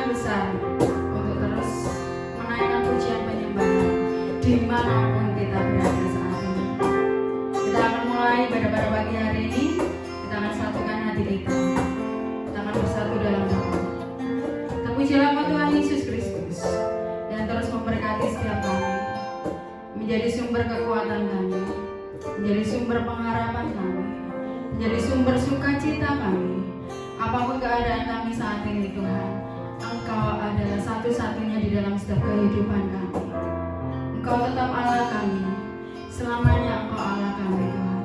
besar untuk terus menaikkan pujian penyembahan dimanapun kita berada saat ini. Kita akan mulai pada pagi hari ini. Kita akan satukan hati kita. Kita akan bersatu dalam doa. Terpujilah Tuhan Yesus Kristus yang terus memberkati setiap kami, menjadi sumber kekuatan kami, menjadi sumber pengharapan kami, menjadi sumber sukacita kami. Apapun keadaan kami saat ini Tuhan, Engkau adalah satu-satunya di dalam setiap kehidupan kami. Engkau tetap Allah kami, selamanya Engkau Allah kami Tuhan.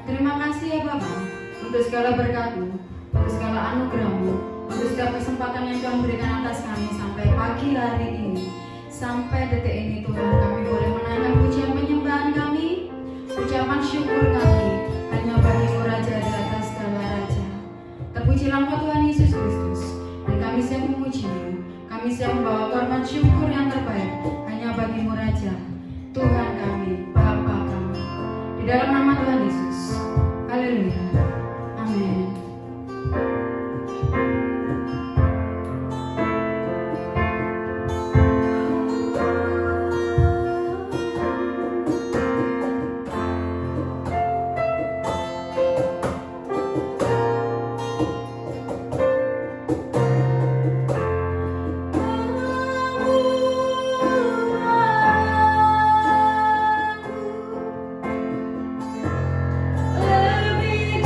Terima kasih ya Bapa untuk segala berkat-Mu, untuk segala anugerah-Mu, untuk setiap kesempatan yang Tuhan berikan atas kami sampai pagi hari ini. Sampai detik ini Tuhan, kami boleh menaikkan pujian penyembahan kami, ucapan syukur kami hanya bagi-Mu Raja di atas segala raja. Terpujilah Tuhan Yesus Kristus, dan kami siap memuji-Mu. Kami siap membawa korban syukur yang terbaik hanya bagi-Mu Raja, Tuhan kami, Bapa kami. Di dalam nama Tuhan Yesus. Haleluya. Amin. Lebih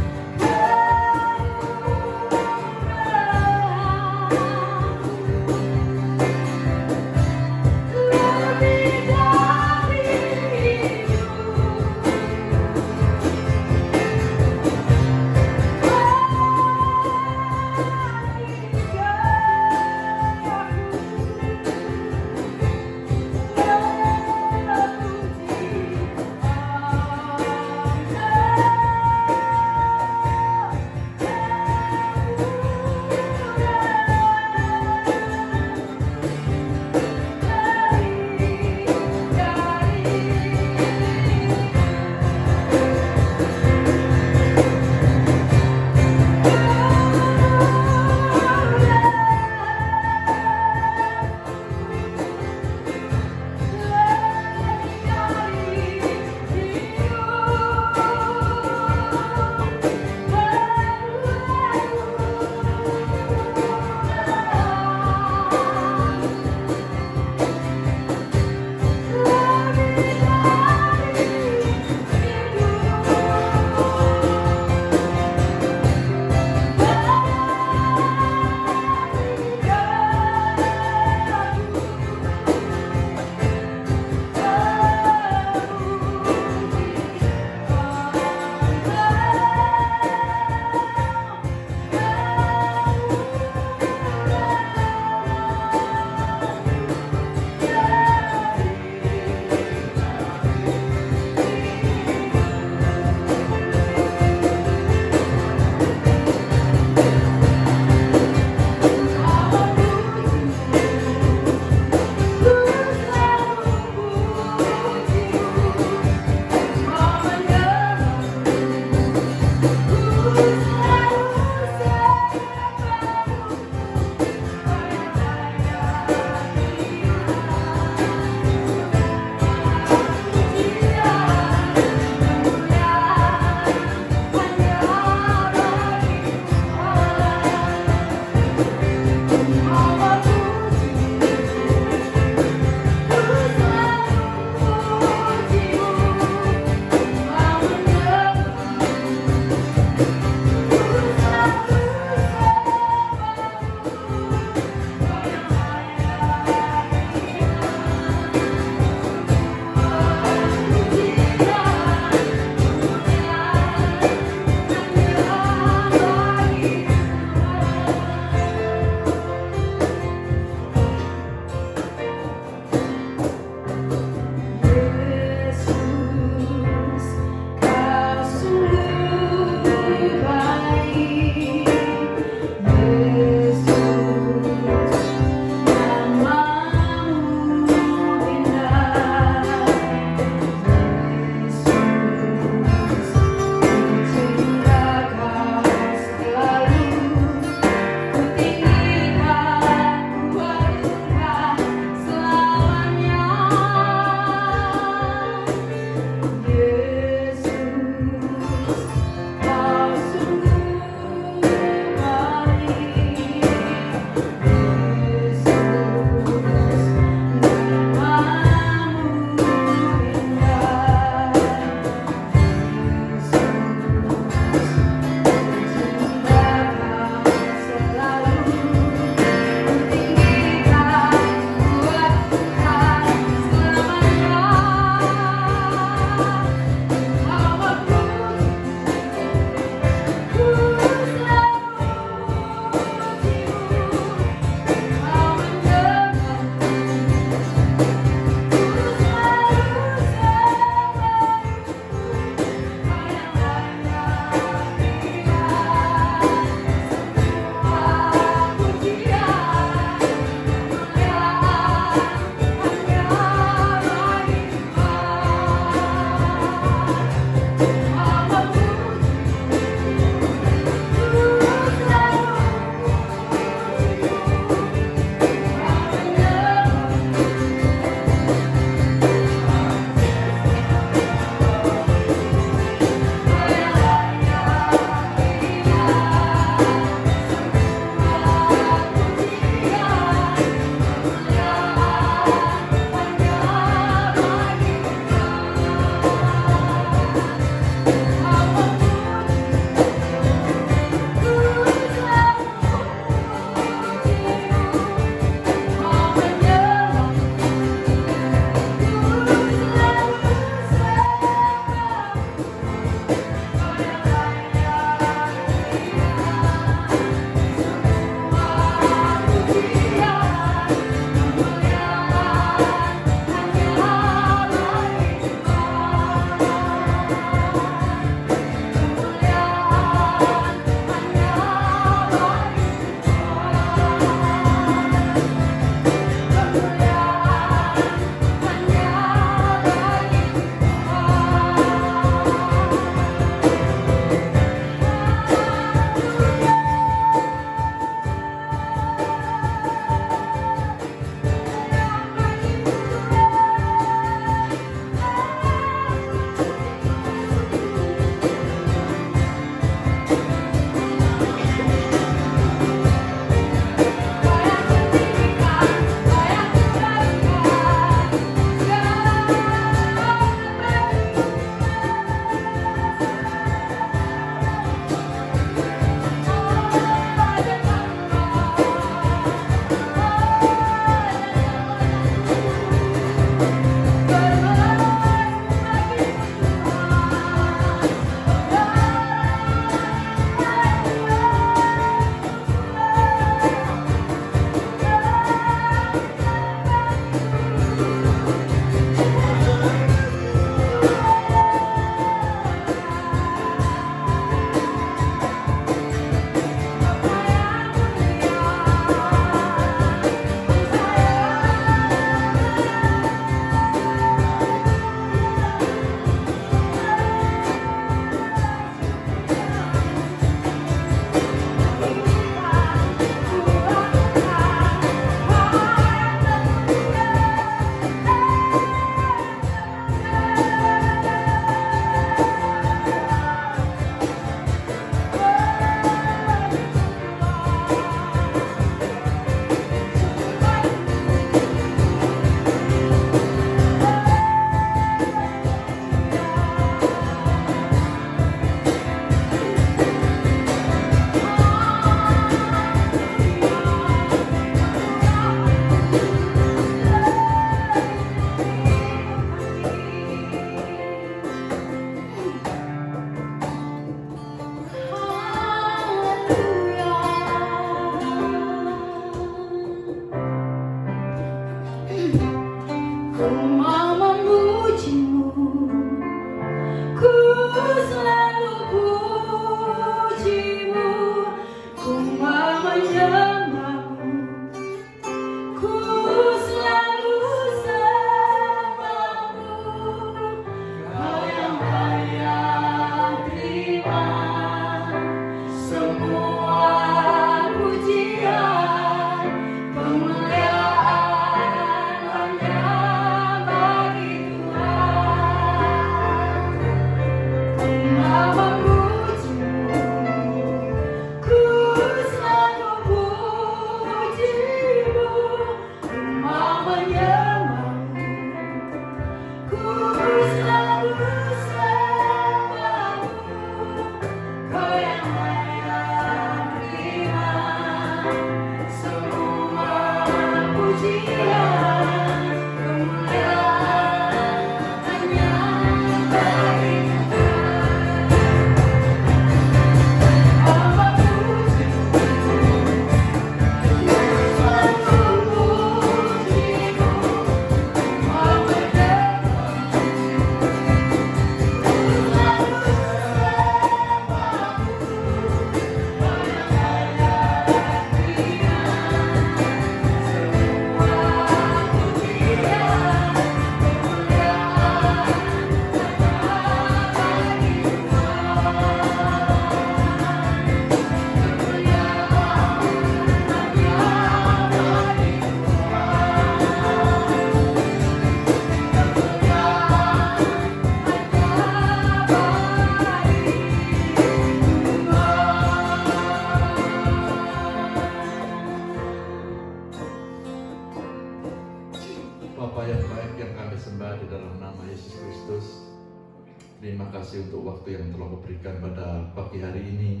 Terima kasih untuk waktu yang telah Kau berikan pada pagi hari ini,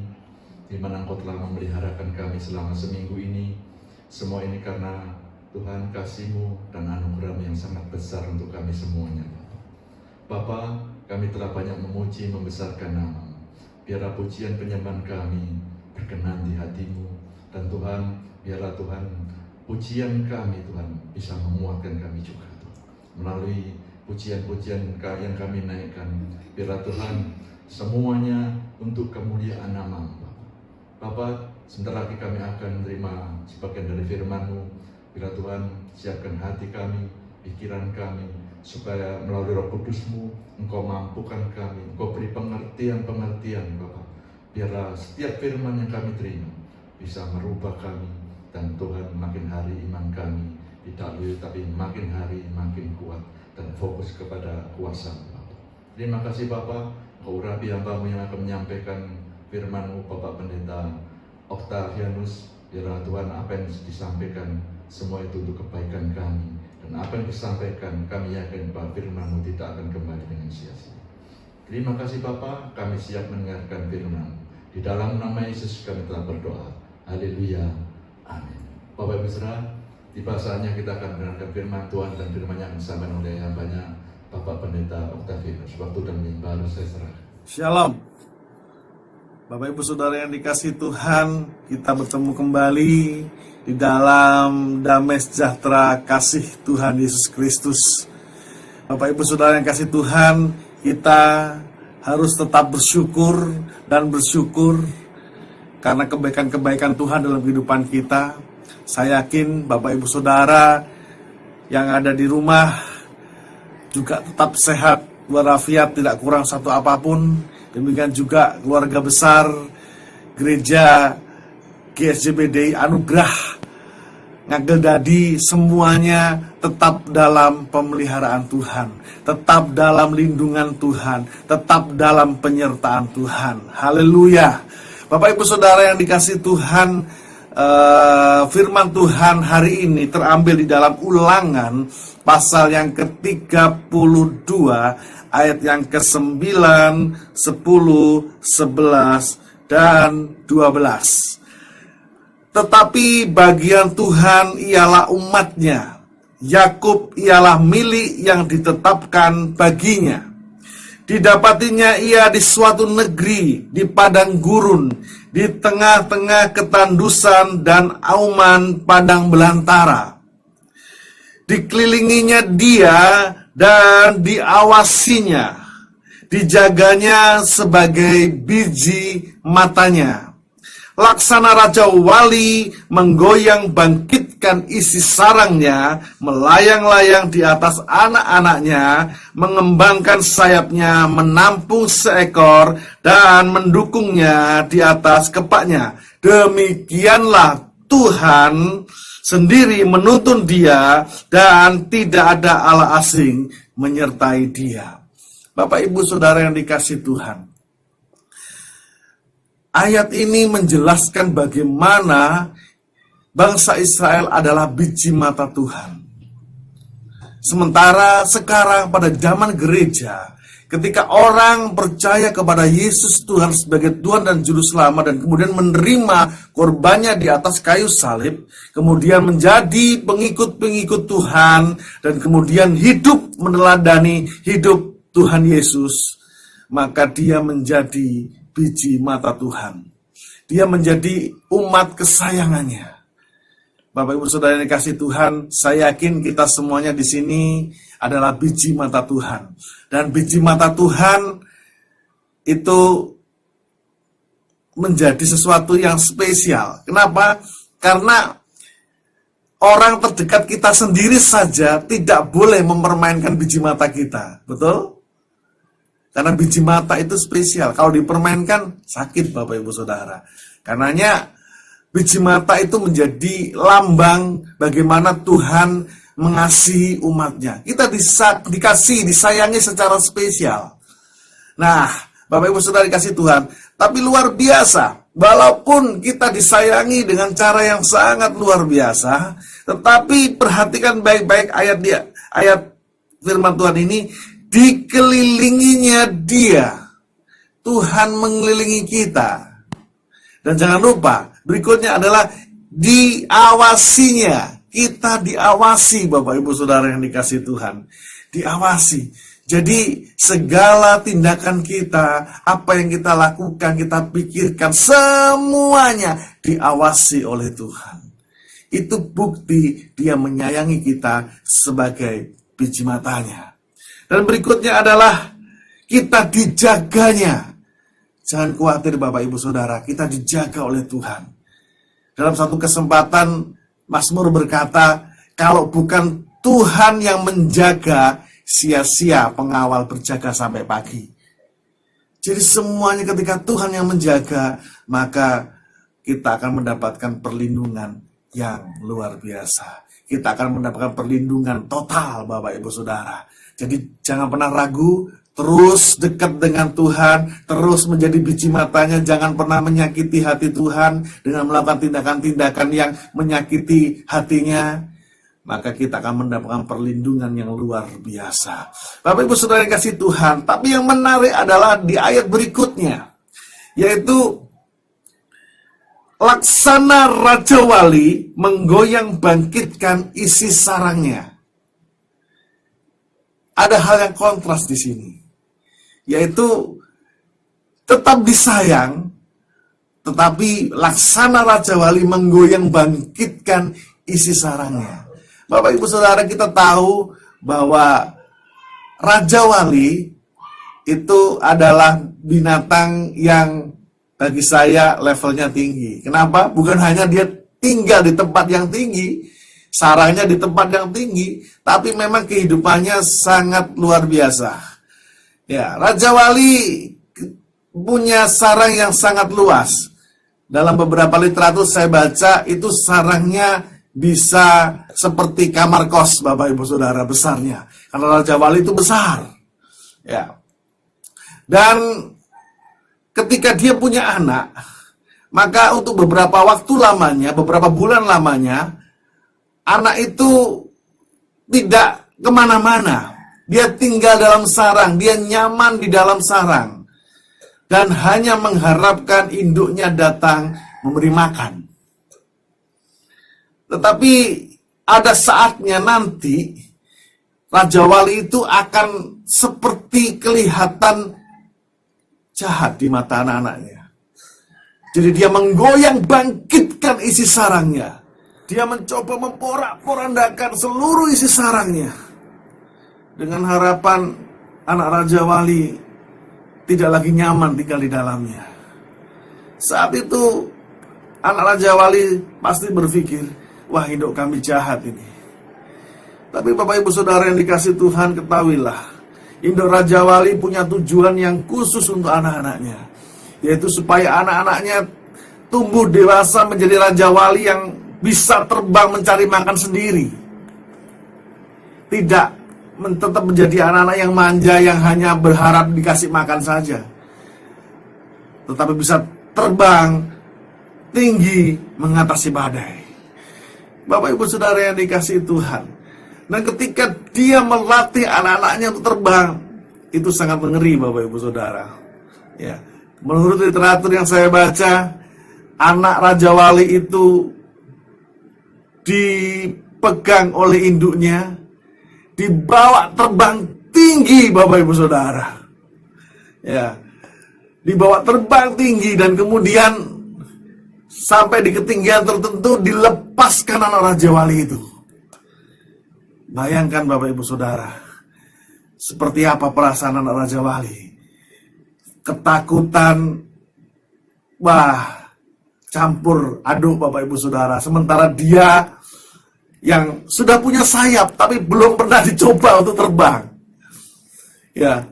di mana Engkau telah memeliharakan kami selama seminggu ini. Semua ini karena Tuhan kasih-Mu dan anugerah-Mu yang sangat besar untuk kami semuanya. Bapa, kami telah banyak memuji, membesarkan nama-Mu. Biarlah pujian penyembahan kami berkenan di hati-Mu. Dan Tuhan, biarlah Tuhan, pujian kami Tuhan bisa menguatkan kami juga Tuhan. Melalui pujian-pujian yang kami naikkan, biarlah Tuhan semuanya untuk kemuliaan nama-Mu. Bapa, sebentar lagi kami akan menerima sebagian dari firman-Mu. Biarlah Tuhan siapkan hati kami, pikiran kami, supaya melalui Roh Kudus-Mu Engkau mampukan kami, Engkau beri pengertian-pengertian Bapa. Biarlah setiap firman yang kami terima bisa merubah kami, dan Tuhan makin hari iman kami tidak lebih tapi makin hari makin kuat dan fokus kepada kuasa-Mu. Terima kasih Bapa, Engkau urapi hamba-Mu yang akan menyampaikan firman-Mu, Bapak Pendeta Octavianus. Biarlah Tuhan apa yang disampaikan semua itu untuk kebaikan kami, dan apa yang disampaikan kami yakin bahwa firman-Mu tidak akan kembali dengan sia-sia. Terima kasih Bapa, kami siap mendengarkan firman-Mu. Di dalam nama Yesus kami telah berdoa. Haleluya. Amin. Bapak Ibu Saudara, tiba saatnya kita akan mendengarkan firman Tuhan, dan firman yang disampaikan oleh hambanya Bapak Pendeta Octavianus. Waktu dan baru saya serahkan. Shalom. Bapak Ibu Saudara yang dikasihi Tuhan, kita bertemu kembali di dalam damai sejahtera kasih Tuhan Yesus Kristus. Bapak Ibu Saudara yang kasih Tuhan, kita harus tetap bersyukur dan bersyukur karena kebaikan-kebaikan Tuhan dalam kehidupan kita. Saya yakin Bapak Ibu Saudara yang ada di rumah juga tetap sehat walafiat, tidak kurang satu apapun. Demikian juga keluarga besar gereja GSJBDI Anugerah Ngagel Dadi, semuanya tetap dalam pemeliharaan Tuhan, tetap dalam lindungan Tuhan, tetap dalam penyertaan Tuhan. Haleluya. Bapak Ibu Saudara yang dikasihi Tuhan, firman Tuhan hari ini terambil di dalam Ulangan pasal yang ke-32 ayat yang ke-9, 10, 11, dan 12. Tetapi bagian Tuhan ialah umatnya, Yakub ialah milik yang ditetapkan baginya. Didapatinya ia di suatu negeri, di padang gurun, di tengah-tengah ketandusan dan auman padang belantara. Dikelilinginya dia dan diawasinya, dijaganya sebagai biji matanya. Laksana Raja Wali menggoyang bangkitkan isi sarangnya, melayang-layang di atas anak-anaknya, mengembangkan sayapnya, menampung seekor, dan mendukungnya di atas kepaknya. Demikianlah Tuhan sendiri menuntun dia, dan tidak ada Allah asing menyertai dia. Bapak Ibu Saudara yang dikasihi Tuhan, ayat ini menjelaskan bagaimana bangsa Israel adalah biji mata Tuhan. Sementara sekarang pada zaman gereja, ketika orang percaya kepada Yesus Tuhan sebagai Tuhan dan Juru Selamat, dan kemudian menerima korbannya di atas kayu salib, kemudian menjadi pengikut-pengikut Tuhan, dan kemudian hidup meneladani hidup Tuhan Yesus, maka dia menjadi biji mata Tuhan. Dia menjadi umat kesayangannya. Bapak Ibu Saudara yang dikasihi Tuhan, saya yakin kita semuanya di sini adalah biji mata Tuhan. Dan biji mata Tuhan itu menjadi sesuatu yang spesial. Kenapa? Karena orang terdekat kita sendiri saja tidak boleh mempermainkan biji mata kita. Betul? Karena biji mata itu spesial. Kalau dipermainkan, sakit Bapak Ibu Saudara. Karenanya biji mata itu menjadi lambang bagaimana Tuhan mengasihi umatnya. Kita dikasih, disayangi secara spesial. Nah, Bapak Ibu Saudara dikasih Tuhan. Tapi luar biasa, walaupun kita disayangi dengan cara yang sangat luar biasa, tetapi perhatikan baik-baik ayat firman Tuhan ini. dikelilinginya Dia. Tuhan mengelilingi kita. Dan jangan lupa, berikutnya adalah diawasinya. Kita diawasi, Bapak Ibu Saudara yang dikasihi Tuhan. Diawasi. Jadi segala tindakan kita, apa yang kita lakukan, kita pikirkan, semuanya diawasi oleh Tuhan. Itu bukti Dia menyayangi kita sebagai biji matanya. Dan berikutnya adalah kita dijaganya. Jangan khawatir Bapak Ibu Saudara, kita dijaga oleh Tuhan. Dalam satu kesempatan Mazmur berkata, kalau bukan Tuhan yang menjaga, sia-sia pengawal berjaga sampai pagi. Jadi semuanya ketika Tuhan yang menjaga, maka kita akan mendapatkan perlindungan yang luar biasa. Kita akan mendapatkan perlindungan total Bapak Ibu Saudara. Jadi jangan pernah ragu, terus dekat dengan Tuhan, terus menjadi biji matanya, jangan pernah menyakiti hati Tuhan dengan melakukan tindakan-tindakan yang menyakiti hatinya, maka kita akan mendapatkan perlindungan yang luar biasa. Bapak Ibu Saudara yang kasih Tuhan, tapi yang menarik adalah di ayat berikutnya, yaitu laksana Raja Wali menggoyang bangkitkan isi sarangnya. Ada hal yang kontras di sini, yaitu tetap disayang, tetapi laksana Raja Wali menggoyang bangkitkan isi sarangnya. Bapak Ibu Saudara, kita tahu bahwa Raja Wali itu adalah binatang yang bagi saya levelnya tinggi. Kenapa? Bukan hanya dia tinggal di tempat yang tinggi, sarangnya di tempat yang tinggi, tapi memang kehidupannya sangat luar biasa. Ya, Raja Wali punya sarang yang sangat luas. Dalam beberapa literatur saya baca, itu sarangnya bisa seperti kamar kos, Bapak Ibu Saudara, besarnya. Karena Raja Wali itu besar. Ya. Dan ketika dia punya anak, maka untuk beberapa waktu lamanya, beberapa bulan lamanya, anak itu tidak kemana-mana. Dia tinggal dalam sarang, dia nyaman di dalam sarang. Dan hanya mengharapkan induknya datang memberi makan. Tetapi ada saatnya nanti, Raja Wali itu akan seperti kelihatan jahat di mata anak-anaknya. Jadi dia menggoyang bangkitkan isi sarangnya. Dia mencoba memporak-porandakan seluruh isi sarangnya. Dengan harapan anak Raja Wali tidak lagi nyaman tinggal di dalamnya. Saat itu anak Raja Wali pasti berpikir, wah hidup kami jahat ini. Tapi Bapak Ibu Saudara yang dikasih Tuhan, ketahuilah, induk Raja Wali punya tujuan yang khusus untuk anak-anaknya, yaitu supaya anak-anaknya tumbuh dewasa menjadi Raja Wali yang bisa terbang mencari makan sendiri. Tidak tetap menjadi anak-anak yang manja, yang hanya berharap dikasih makan saja, tetapi bisa terbang tinggi mengatasi badai. Bapak Ibu Saudara yang dikasihi Tuhan, dan ketika dia melatih anak-anaknya untuk terbang, itu sangat mengeri Bapak Ibu Saudara. Ya, menurut literatur yang saya baca, anak Raja Wali itu dipegang oleh induknya, dibawa terbang tinggi Bapak Ibu Saudara. Ya, dibawa terbang tinggi dan kemudian sampai di ketinggian tertentu dilepaskan anak Raja Wali itu. Bayangkan Bapak Ibu Saudara, seperti apa perasaan anak Raja Wali. Ketakutan, wah, campur aduk Bapak Ibu Saudara. Sementara dia yang sudah punya sayap tapi belum pernah dicoba untuk terbang. Ya,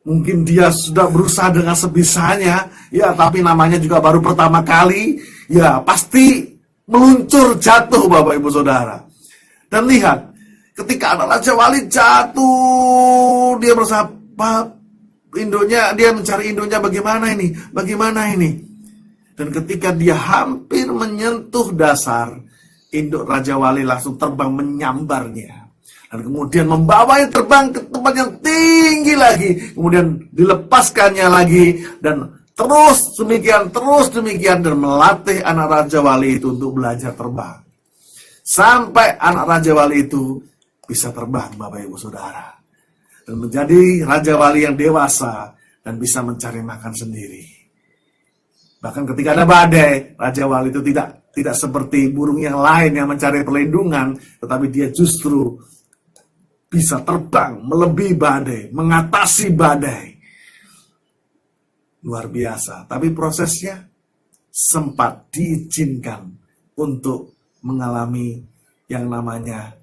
mungkin dia sudah berusaha dengan sebisanya, ya, tapi namanya juga baru pertama kali, ya, pasti meluncur jatuh Bapak Ibu Saudara. Dan lihat, ketika anak Raja Wali jatuh, dia berusaha, induknya, dia mencari induknya, bagaimana ini. Dan ketika dia hampir menyentuh dasar, induk Raja Wali langsung terbang menyambarnya. dan kemudian membawanya terbang ke tempat yang tinggi lagi, kemudian dilepaskannya lagi, dan terus demikian, dan melatih anak Raja Wali itu untuk belajar terbang. Sampai anak Raja Wali itu bisa terbang, Bapak Ibu Saudara, dan menjadi Raja Wali yang dewasa dan bisa mencari makan sendiri. Bahkan ketika ada badai, Raja Wali itu tidak seperti burung yang lain yang mencari perlindungan, tetapi dia justru bisa terbang melebihi badai, mengatasi badai. Luar biasa. Tapi prosesnya sempat diizinkan untuk mengalami yang namanya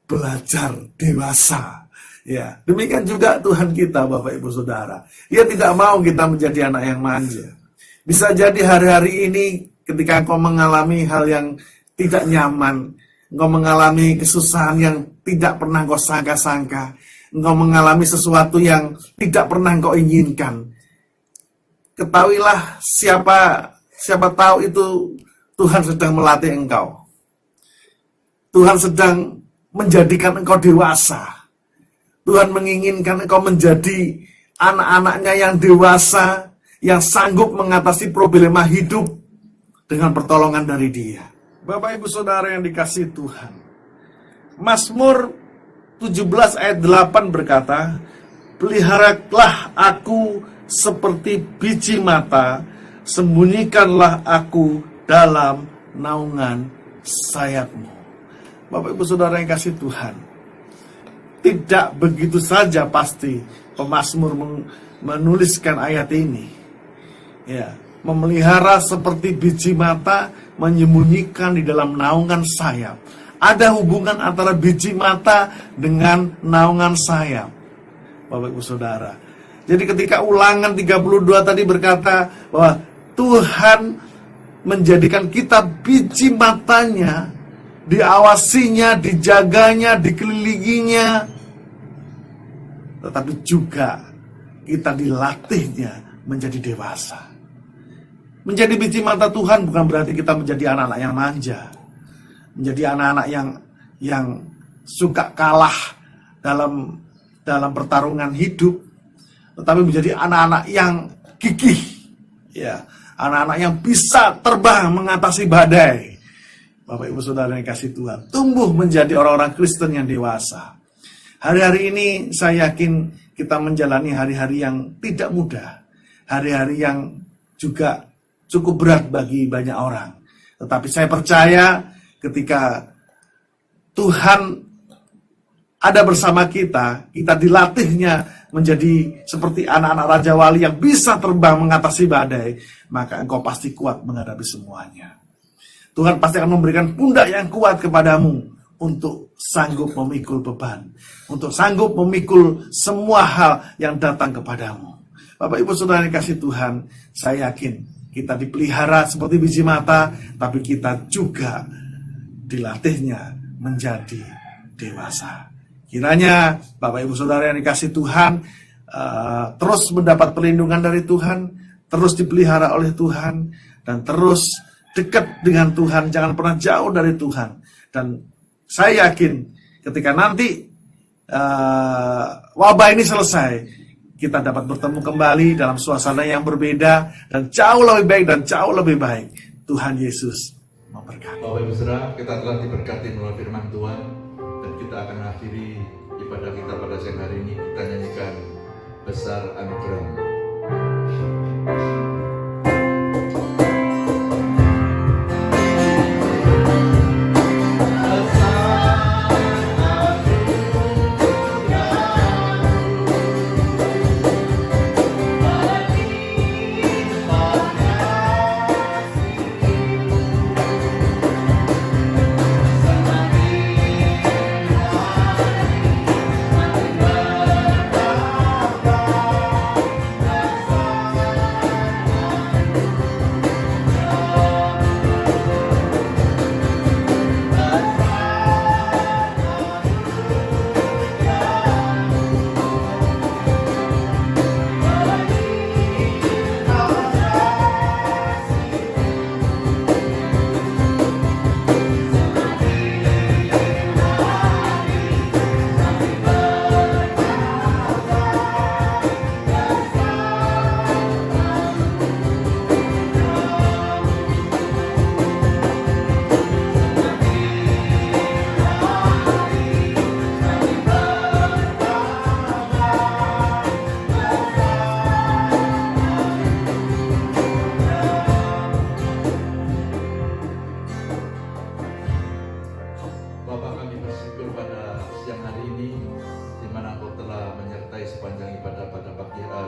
belajar dewasa. Ya, demikian juga Tuhan kita, Bapak Ibu Saudara. Dia tidak mau kita menjadi anak yang manja. Bisa jadi hari-hari ini ketika engkau mengalami hal yang tidak nyaman, engkau mengalami kesusahan yang tidak pernah engkau sangka-sangka, engkau mengalami sesuatu yang tidak pernah engkau inginkan, ketahuilah siapa tahu itu Tuhan sedang melatih engkau. Tuhan sedang menjadikan engkau dewasa. Tuhan menginginkan engkau menjadi anak-anaknya yang dewasa, yang sanggup mengatasi problema hidup dengan pertolongan dari Dia. Bapak Ibu Saudara yang dikasihi Tuhan, Mazmur 17 ayat 8 berkata, peliharalah aku seperti biji mata, sembunyikanlah aku dalam naungan sayap-Mu. Bapak Ibu Saudara yang kasih Tuhan, tidak begitu saja pasti pemazmur menuliskan ayat ini. Ya, memelihara seperti biji mata, menyembunyikan di dalam naungan sayap. Ada hubungan antara biji mata dengan naungan sayap, Bapak Ibu Saudara. Jadi ketika Ulangan 32 tadi berkata bahwa Tuhan menjadikan kita biji matanya, diawasinya, dijaganya, dikelilinginya, tetapi juga kita dilatihnya menjadi dewasa. Menjadi biji mata Tuhan bukan berarti kita menjadi anak-anak yang manja, menjadi anak-anak yang suka kalah dalam pertarungan hidup, tetapi menjadi anak-anak yang gigih, ya, anak-anak yang bisa terbang mengatasi badai. Bapak Ibu Saudara yang kasih Tuhan, tumbuh menjadi orang-orang Kristen yang dewasa. Hari-hari ini saya yakin kita menjalani hari-hari yang tidak mudah, hari-hari yang juga cukup berat bagi banyak orang. Tetapi saya percaya ketika Tuhan ada bersama kita, kita dilatihnya menjadi seperti anak-anak Raja Wali yang bisa terbang mengatasi badai, maka engkau pasti kuat menghadapi semuanya. Tuhan pasti akan memberikan pundak yang kuat kepadamu untuk sanggup memikul beban, untuk sanggup memikul semua hal yang datang kepadamu. Bapak Ibu Saudara yang kasih Tuhan, saya yakin kita dipelihara seperti biji mata, tapi kita juga dilatihnya menjadi dewasa. Kiranya Bapak Ibu Saudara yang dikasih Tuhan terus mendapat perlindungan dari Tuhan, terus dipelihara oleh Tuhan, dan terus dekat dengan Tuhan, jangan pernah jauh dari Tuhan. Dan saya yakin ketika nanti wabah ini selesai, kita dapat bertemu kembali dalam suasana yang berbeda dan jauh lebih baik dan jauh lebih baik. Tuhan Yesus memberkati. Bapak Ibu Saudara, kita telah diberkati melalui firman Tuhan, dan kita akan akhiri ibadah kita pada siang hari ini. Kita nyanyikan Besar Anugerah-Mu.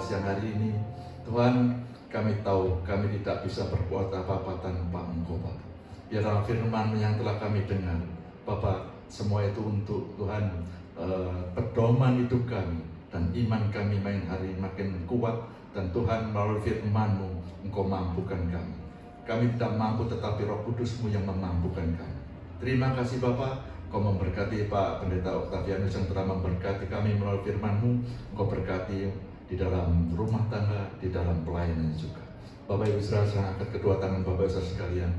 siang hari ini. Tuhan, kami tahu kami tidak bisa berbuat apa-apa tanpa Engkau, Bapak. Biarlah firman yang telah kami dengar, Bapak, semua itu untuk Tuhan pedoman hidup kami, dan iman kami makin kuat, dan Tuhan melalui firman-Mu Engkau mampukan kami. Kami tidak mampu, tetapi Roh Kudus-Mu yang memampukan kami. Terima kasih Bapak, Engkau memberkati Pak Pendeta Octavianus yang telah memberkati kami melalui firman-Mu. Engkau berkati di dalam rumah tangga, di dalam pelayanan juga. Bapak Ibu Saudara, saya angkat kedua tangan Bapak Saudara sekalian.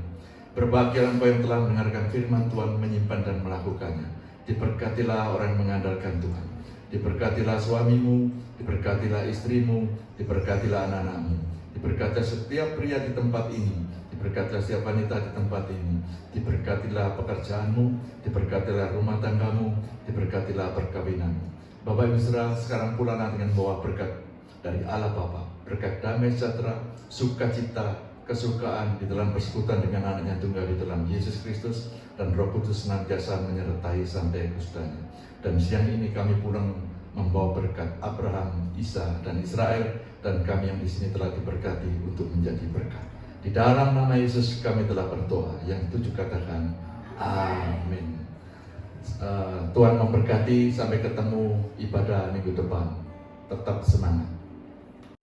Berbahagialah Engkau yang telah mendengarkan firman Tuhan, menyimpan dan melakukannya. Diberkatilah orang yang mengandalkan Tuhan. Diberkatilah suamimu, diberkatilah istrimu, diberkatilah anak-anakmu. Diberkatilah setiap pria di tempat ini, diberkatilah setiap wanita di tempat ini. Diberkatilah pekerjaanmu, diberkatilah rumah tanggamu, diberkatilah perkawinanmu. Bapak Ibu Saudara, sekarang pulanglah dengan bawa berkat dari Allah Bapa, berkat damai sejahtera, sukacita, kesukaan di dalam persekutuan dengan anaknya tunggal di dalam Yesus Kristus, dan Roh Kudus senantiasa menyertai sampai kesudahannya. Dan siang ini kami pulang membawa berkat Abraham, Isa, dan Israel, dan kami yang di sini telah diberkati untuk menjadi berkat. Di dalam nama Yesus kami telah berdoa. Yang 7 katakan amin. Tuhan memberkati, sampai ketemu ibadah minggu depan. Tetap semangat.